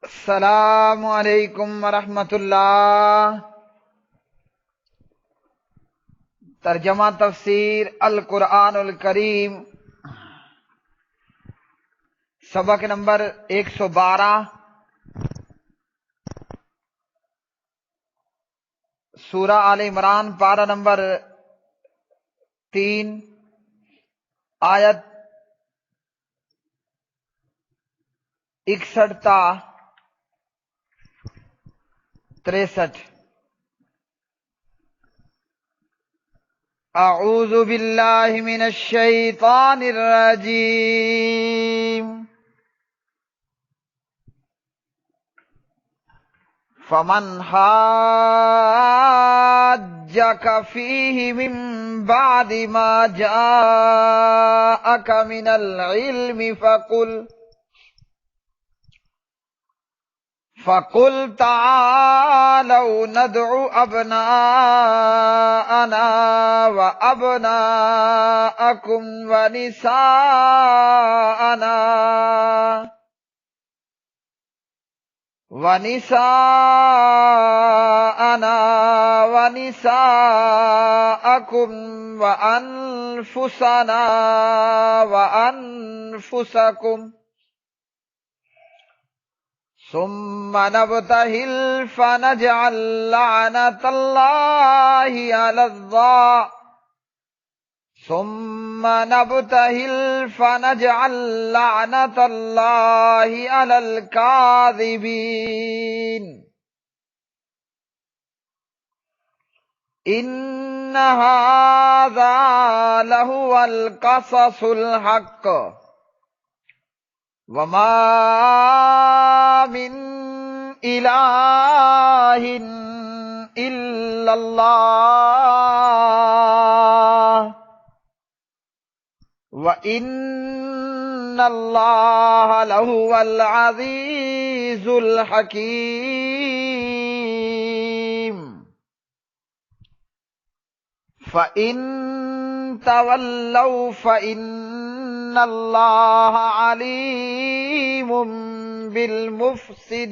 السلام علیکم ورحمۃ اللہ۔ ترجمہ تفسیر القرآن الکریم، سبق نمبر 112، سورہ آل عمران، پارہ نمبر 3، آیت 61 تا 63۔ اعوذ باللہ من الشیطان الرجیم۔ فمن حاجک فیہ من بعد ما جاءک من العلم فقل تعالوا ندع أبناءنا وأبناءكم ونساءنا ونساءكم وأنفسنا وأنفسكم ثم نبتهل فنجعل لعنة الله على الكاذبين۔ إن هذا لهو القصص الحق وما من إله إلا الله وإن الله لهو العزيز الحكيم۔ فإن تولوا فإن اللہ علیم بالمفسدین۔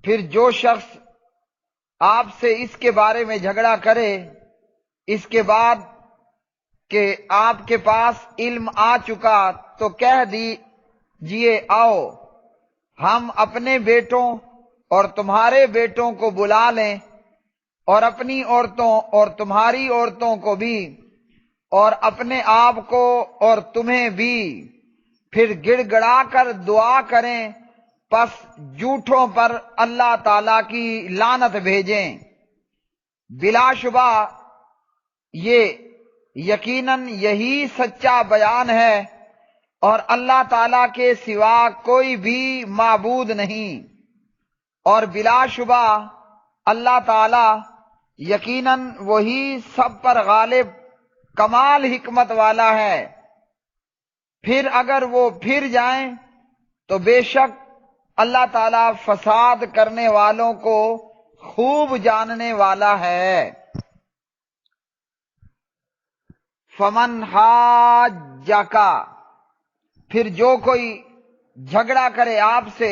پھر جو شخص آپ سے اس کے بارے میں جھگڑا کرے اس کے بعد کہ آپ کے پاس علم آ چکا تو کہہ دیجئے آؤ ہم اپنے بیٹوں اور تمہارے بیٹوں کو بلا لیں اور اپنی عورتوں اور تمہاری عورتوں کو بھی اور اپنے آپ کو اور تمہیں بھی، پھر گڑ گڑا کر دعا کریں، پس جھوٹوں پر اللہ تعالی کی لعنت بھیجیں۔ بلا شبہ یہ یقیناً یہی سچا بیان ہے اور اللہ تعالی کے سوا کوئی بھی معبود نہیں، اور بلا شبہ اللہ تعالی یقیناً وہی سب پر غالب کمال حکمت والا ہے۔ پھر اگر وہ پھر جائیں تو بے شک اللہ تعالیٰ فساد کرنے والوں کو خوب جاننے والا ہے۔ فمن حاجک، پھر جو کوئی جھگڑا کرے آپ سے،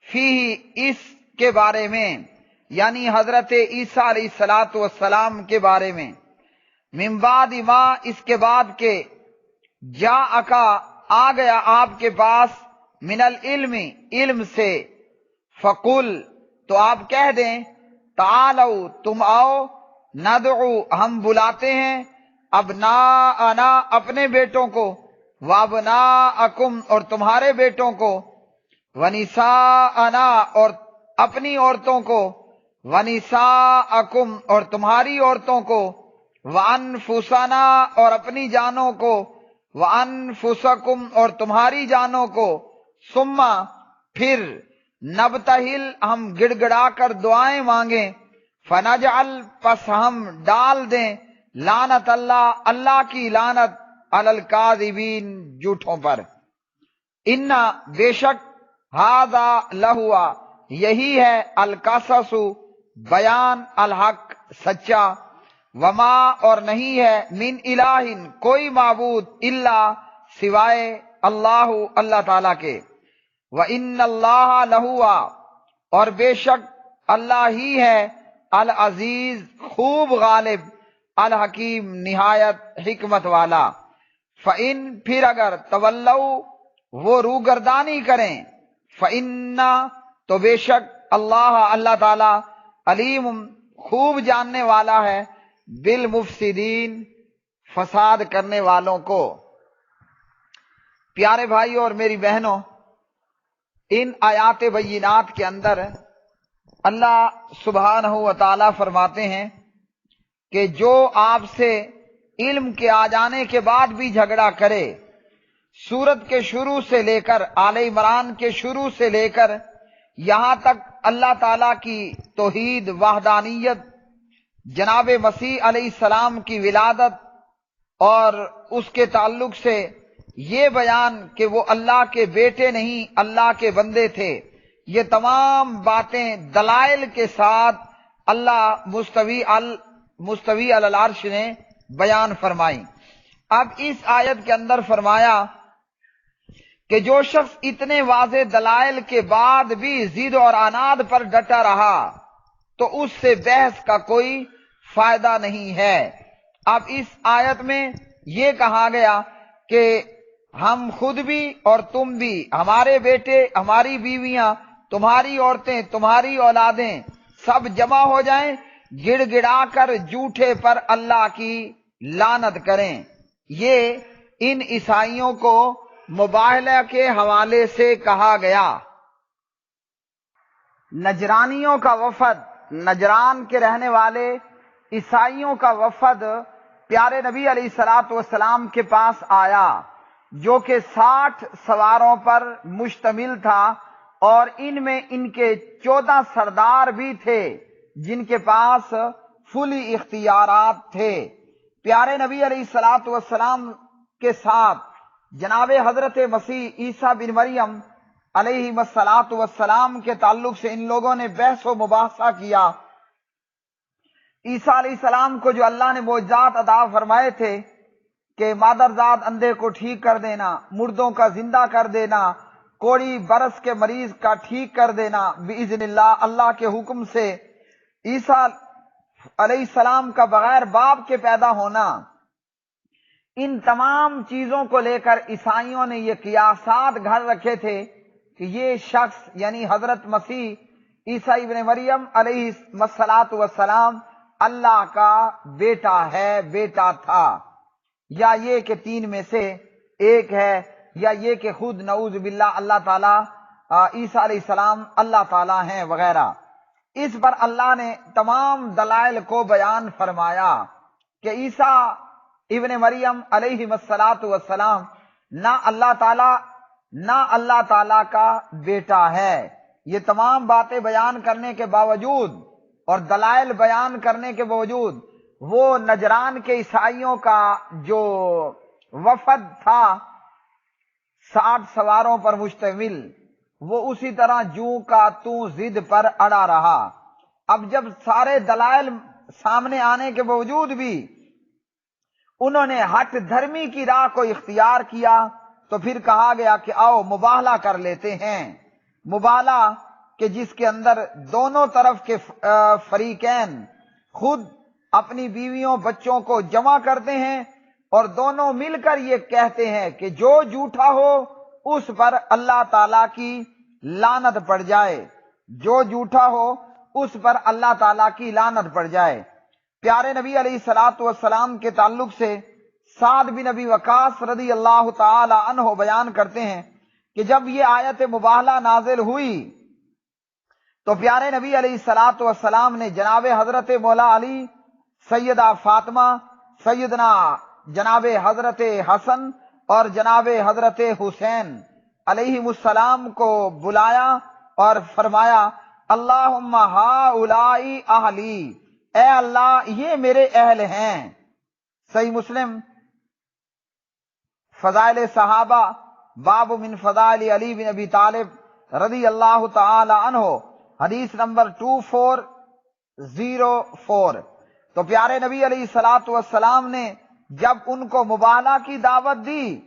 فیہ اس کے بارے میں، یعنی حضرت عیسیٰ علیہ السلام کے بارے میں، من بعد ما اس کے بعد کہ جاءک آ گیا آپ کے پاس، من العلم علم سے، فقل تو آپ کہہ دیں، تعالوا تم آؤ، ندعو ہم بلاتے ہیں، ابناءنا اپنے بیٹوں کو، وابناءکم اور تمہارے بیٹوں کو، ونساءنا اور اپنی عورتوں کو، ونساءکم اور تمہاری عورتوں کو، وانفسنا اور اپنی جانوں کو، وانفسکم اور تمہاری جانوں کو، ثم پھر نبتہل ہم گڑ گڑا کر دعائیں مانگیں، فنجعل پس ہم ڈال دیں، لعنت اللہ کی لعنت علی الکاذبین جھوٹوں پر۔ ان بے شک ھذا لہوا یہی ہے القصص بیان، الحق سچا، وما اور نہیں ہے من الہ کوئی معبود الا سوائے اللہ اللہ تعالیٰ کے، وَإِنَّ اللَّهَ لَهُوَ اور بے شک اللہ ہی ہے، العزیز خوب غالب، الحکیم نہایت حکمت والا۔ فَإِن پھر اگر تولوا وہ روگردانی کریں، فَإِنَّ تو بے شک اللہ اللہ تعالی علیم خوب جاننے والا ہے، بالمفسدین فساد کرنے والوں کو۔ پیارے بھائیوں اور میری بہنوں، ان آیات بینات کے اندر اللہ سبحانہ و تعالی فرماتے ہیں کہ جو آپ سے علم کے آ جانے کے بعد بھی جھگڑا کرے، سورت کے شروع سے لے کر آل عمران کے شروع سے لے کر یہاں تک اللہ تعالیٰ کی توحید وحدانیت، جناب مسیح علیہ السلام کی ولادت اور اس کے تعلق سے یہ بیان کہ وہ اللہ کے بیٹے نہیں اللہ کے بندے تھے، یہ تمام باتیں دلائل کے ساتھ اللہ مستوی علی العرش نے بیان فرمائی۔ اب اس آیت کے اندر فرمایا کہ جو شخص اتنے واضح دلائل کے بعد بھی ضد اور عناد پر ڈٹا رہا تو اس سے بحث کا کوئی فائدہ نہیں ہے۔ اب اس آیت میں یہ کہا گیا کہ ہم خود بھی اور تم بھی، ہمارے بیٹے، ہماری بیویاں، تمہاری عورتیں، تمہاری اولادیں سب جمع ہو جائیں، گڑ گڑا کر جھوٹے پر اللہ کی لعنت کریں۔ یہ ان عیسائیوں کو مباہلہ کے حوالے سے کہا گیا۔ نجرانیوں کا وفد، نجران کے رہنے والے عیسائیوں کا وفد پیارے نبی علیہ الصلوۃ والسلام کے پاس آیا، جو کہ 60 سواروں پر مشتمل تھا، اور ان میں ان کے 14 سردار بھی تھے جن کے پاس فلی اختیارات تھے۔ پیارے نبی علیہ الصلوۃ والسلام کے ساتھ جناب حضرت مسیح عیسیٰ بن مریم علیہ الصلوۃ والسلام کے تعلق سے ان لوگوں نے بحث و مباحثہ کیا۔ عیسیٰ علیہ السلام کو جو اللہ نے معجزات عطا فرمائے تھے کہ مادرزاد اندھے کو ٹھیک کر دینا، مردوں کا زندہ کر دینا، کوڑی برس کے مریض کا ٹھیک کر دینا باذن اللہ، اللہ کے حکم سے، عیسیٰ علیہ السلام کا بغیر باپ کے پیدا ہونا، ان تمام چیزوں کو لے کر عیسائیوں نے یہ قیاسات گھڑ رکھے تھے کہ یہ شخص یعنی حضرت مسیح عیسیٰ ابن مریم علیہ السلام اللہ کا بیٹا ہے، بیٹا تھا، یا یہ کہ 3 میں سے ایک ہے، یا یہ کہ خود نعوذ باللہ اللہ تعالیٰ عیسیٰ علیہ السلام اللہ تعالیٰ ہیں وغیرہ۔ اس پر اللہ نے تمام دلائل کو بیان فرمایا کہ عیسیٰ ابن مریم علیہ السلام نہ اللہ تعالیٰ کا بیٹا ہے۔ یہ تمام باتیں بیان کرنے کے باوجود اور دلائل بیان کرنے کے باوجود وہ نجران کے عیسائیوں کا جو وفد تھا 60 سواروں پر مشتمل، وہ اسی طرح جوں کا توں ضد پر اڑا رہا۔ اب جب سارے دلائل سامنے آنے کے باوجود بھی انہوں نے ہٹ دھرمی کی راہ کو اختیار کیا تو پھر کہا گیا کہ آؤ مباہلہ کر لیتے ہیں۔ مباہلہ کہ جس کے اندر دونوں طرف کے فریقین خود اپنی بیویوں بچوں کو جمع کرتے ہیں اور دونوں مل کر یہ کہتے ہیں کہ جو جھوٹا ہو اس پر اللہ تعالیٰ کی لعنت پڑ جائے، جو جھوٹا ہو اس پر اللہ تعالیٰ کی لعنت پڑ جائے۔ پیارے نبی علیہ الصلوۃ والسلام کے تعلق سے سعد بن ابی وقاص رضی اللہ تعالی عنہ بیان کرتے ہیں کہ جب یہ آیت مباہلہ نازل ہوئی تو پیارے نبی علیہ الصلوۃ والسلام نے جناب حضرت مولا علی، سیدہ فاطمہ، سیدنا جناب حضرت حسن اور جناب حضرت حسین علیہ السلام کو بلایا اور فرمایا اللہم ہؤلاء اہلی، اے اللہ یہ میرے اہل ہیں۔ صحیح مسلم فضائل صحابہ باب من فضائل علی بن ابی طالب رضی اللہ تعالی عنہ، حدیث نمبر 2404۔ تو پیارے نبی علیہ الصلوۃ والسلام نے جب ان کو مباہلہ کی دعوت دی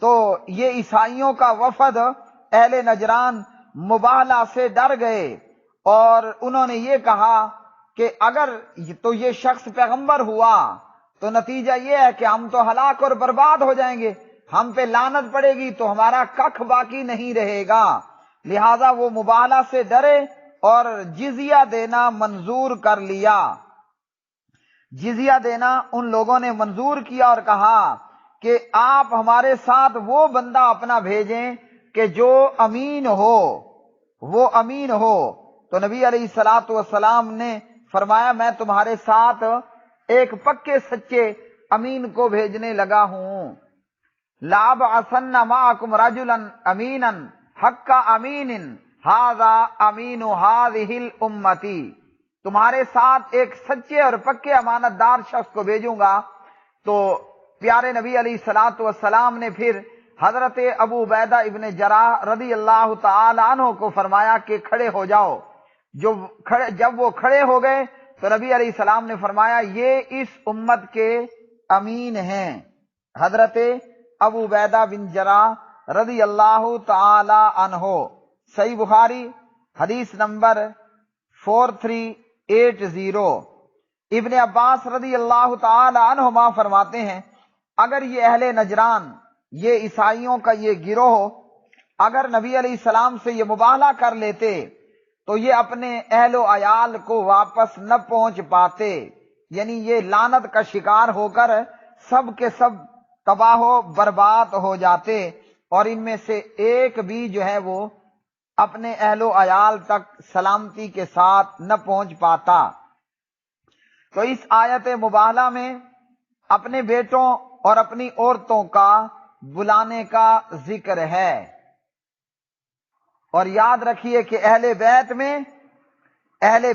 تو یہ عیسائیوں کا وفد اہل نجران مباہلہ سے ڈر گئے اور انہوں نے یہ کہا کہ اگر تو یہ شخص پیغمبر ہوا تو نتیجہ یہ ہے کہ ہم تو ہلاک اور برباد ہو جائیں گے، ہم پہ لعنت پڑے گی تو ہمارا ککھ باقی نہیں رہے گا۔ لہذا وہ مباہلہ سے ڈرے اور جزیہ دینا منظور کر لیا۔ جزیہ دینا ان لوگوں نے منظور کیا اور کہا کہ آپ ہمارے ساتھ وہ بندہ اپنا بھیجیں کہ جو امین ہو، وہ امین ہو۔ تو نبی علیہ الصلوۃ والسلام نے فرمایا میں تمہارے ساتھ ایک پکے سچے امین کو بھیجنے لگا ہوں۔ لَأَبْعَثَنَّ مَعَكُمْ رَجُلًا أَمِينًا حَقَّ أَمِينٍ هَذَا أَمِينُ هَذِهِ الْأُمَّةِ، تمہارے ساتھ ایک سچے اور پکے امانت دار شخص کو بھیجوں گا۔ تو پیارے نبی علیہ الصلوۃ والسلام نے پھر حضرت ابو عبیدہ ابن جراح رضی اللہ تعالی عنہ کو فرمایا کہ کھڑے ہو جاؤ۔ جب وہ کھڑے ہو گئے تو نبی علیہ السلام نے فرمایا یہ اس امت کے امین ہیں، حضرت ابو عبیدہ بن جراح رضی اللہ تعالی عنہ۔ صحیح بخاری حدیث نمبر 4380۔ ابن عباس رضی اللہ تعالی عنہما فرماتے ہیں اگر یہ اہل نجران، یہ عیسائیوں کا یہ گروہ اگر نبی علیہ السلام سے یہ مباہلہ کر لیتے تو یہ اپنے اہل و عیال کو واپس نہ پہنچ پاتے، یعنی یہ لعنت کا شکار ہو کر سب کے سب تباہ و برباد ہو جاتے اور ان میں سے ایک بھی جو ہے وہ اپنے اہل و عیال تک سلامتی کے ساتھ نہ پہنچ پاتا۔ تو اس آیت مباہلہ میں اپنے بیٹوں اور اپنی عورتوں کا بلانے کا ذکر ہے۔ اور یاد رکھیے کہ اہل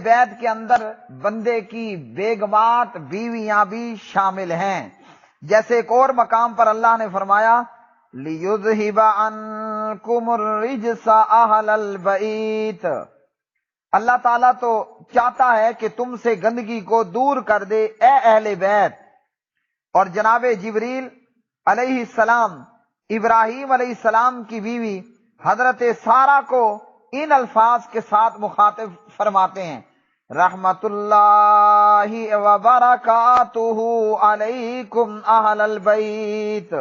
بیت کے اندر بندے کی بیگمات بیویاں بھی شامل ہیں، جیسے ایک اور مقام پر اللہ نے فرمایا لِيُذْهِبَ عَنْكُمُ الرِّجْسَ أَهْلَ الْبَيْتِ، اللہ تعالیٰ تو چاہتا ہے کہ تم سے گندگی کو دور کر دے اے اہل بیت۔ اور جناب جبریل علیہ السلام ابراہیم علیہ السلام کی بیوی حضرت سارہ کو ان الفاظ کے ساتھ مخاطب فرماتے ہیں رحمت اللہ وبرکاتہ علیکم اہل البیت،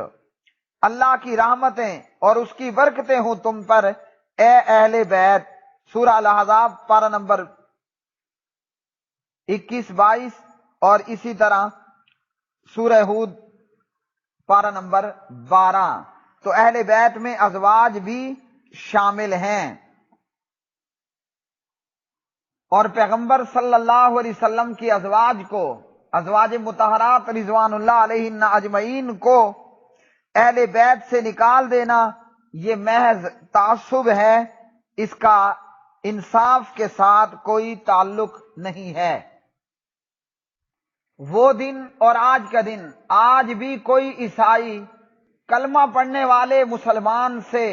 اللہ کی رحمتیں اور اس کی برکتیں ہوں تم پر اے اہل بیت۔ سورہ الاحزاب پارہ نمبر 21-22 اور اسی طرح سورہ ہود پارہ نمبر 12۔ تو اہل بیت میں ازواج بھی شامل ہیں، اور پیغمبر صلی اللہ علیہ وسلم کی ازواج کو، ازواج مطہرات رضوان اللہ علیہن اجمعین کو اہل بیت سے نکال دینا یہ محض تعصب ہے، اس کا انصاف کے ساتھ کوئی تعلق نہیں ہے۔ وہ دن اور آج کا دن، آج بھی کوئی عیسائی کلمہ پڑھنے والے مسلمان سے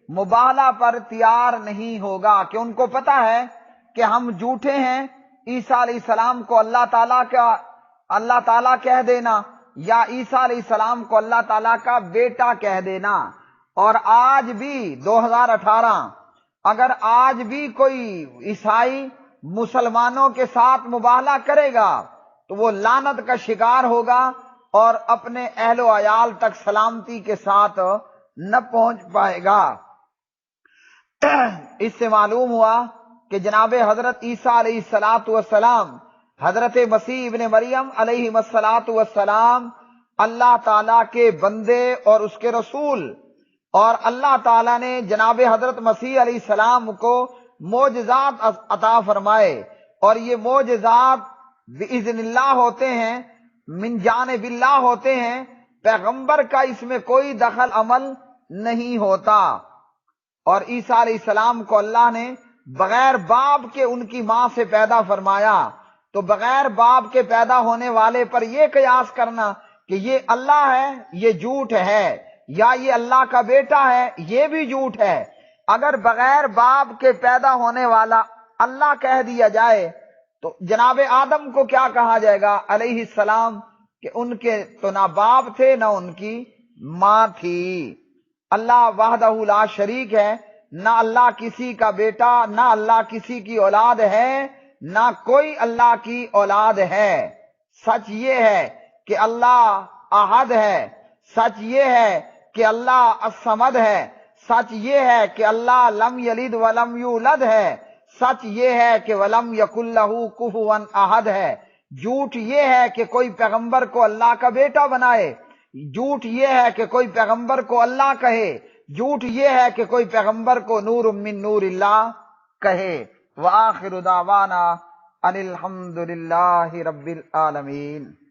مباہلہ پر تیار نہیں ہوگا کہ ان کو پتہ ہے کہ ہم جھوٹے ہیں، عیسیٰ علیہ السلام کو اللہ تعالیٰ کہہ دینا یا عیسیٰ علیہ السلام کو اللہ تعالیٰ کا بیٹا کہہ دینا۔ اور آج بھی 2018 اگر آج بھی کوئی عیسائی مسلمانوں کے ساتھ مباہلہ کرے گا تو وہ لعنت کا شکار ہوگا اور اپنے اہل و عیال تک سلامتی کے ساتھ نہ پہنچ پائے گا۔ اس سے معلوم ہوا کہ جناب حضرت عیسیٰ علیہ السلام، حضرت مسیح ابن مریم علیہ السلام اللہ تعالیٰ کے بندے اور اس کے رسول، اور اللہ تعالیٰ نے جناب حضرت مسیح علیہ السلام کو معجزات عطا فرمائے، اور یہ معجزات بإذن اللہ ہوتے ہیں، من جانب اللہ ہوتے ہیں، پیغمبر کا اس میں کوئی دخل عمل نہیں ہوتا۔ اور عیسیٰ علیہ السلام کو اللہ نے بغیر باپ کے ان کی ماں سے پیدا فرمایا، تو بغیر باپ کے پیدا ہونے والے پر یہ قیاس کرنا کہ یہ اللہ ہے یہ جھوٹ ہے، یا یہ اللہ کا بیٹا ہے یہ بھی جھوٹ ہے۔ اگر بغیر باپ کے پیدا ہونے والا اللہ کہہ دیا جائے تو جناب آدم کو کیا کہا جائے گا علیہ السلام کہ ان کے تو نہ باپ تھے نہ ان کی ماں تھی۔ اللہ وحدہ لا شریک ہے، نہ اللہ کسی کا بیٹا، نہ اللہ کسی کی اولاد ہے، نہ کوئی اللہ کی اولاد ہے۔ سچ یہ ہے کہ اللہ احد ہے، سچ یہ ہے کہ اللہ الصمد ہے، سچ یہ ہے کہ اللہ لم یلد ولم یولد ہے، سچ یہ ہے کہ ولم یکن لہ کفوا احد ہے۔ جھوٹ یہ ہے کہ کوئی پیغمبر کو اللہ کا بیٹا بنائے، جھوٹ یہ ہے کہ کوئی پیغمبر کو اللہ کہے، جھوٹ یہ ہے کہ کوئی پیغمبر کو نور من نور اللہ کہے۔ وآخر دعوانا ان الحمد للہ رب العالمین۔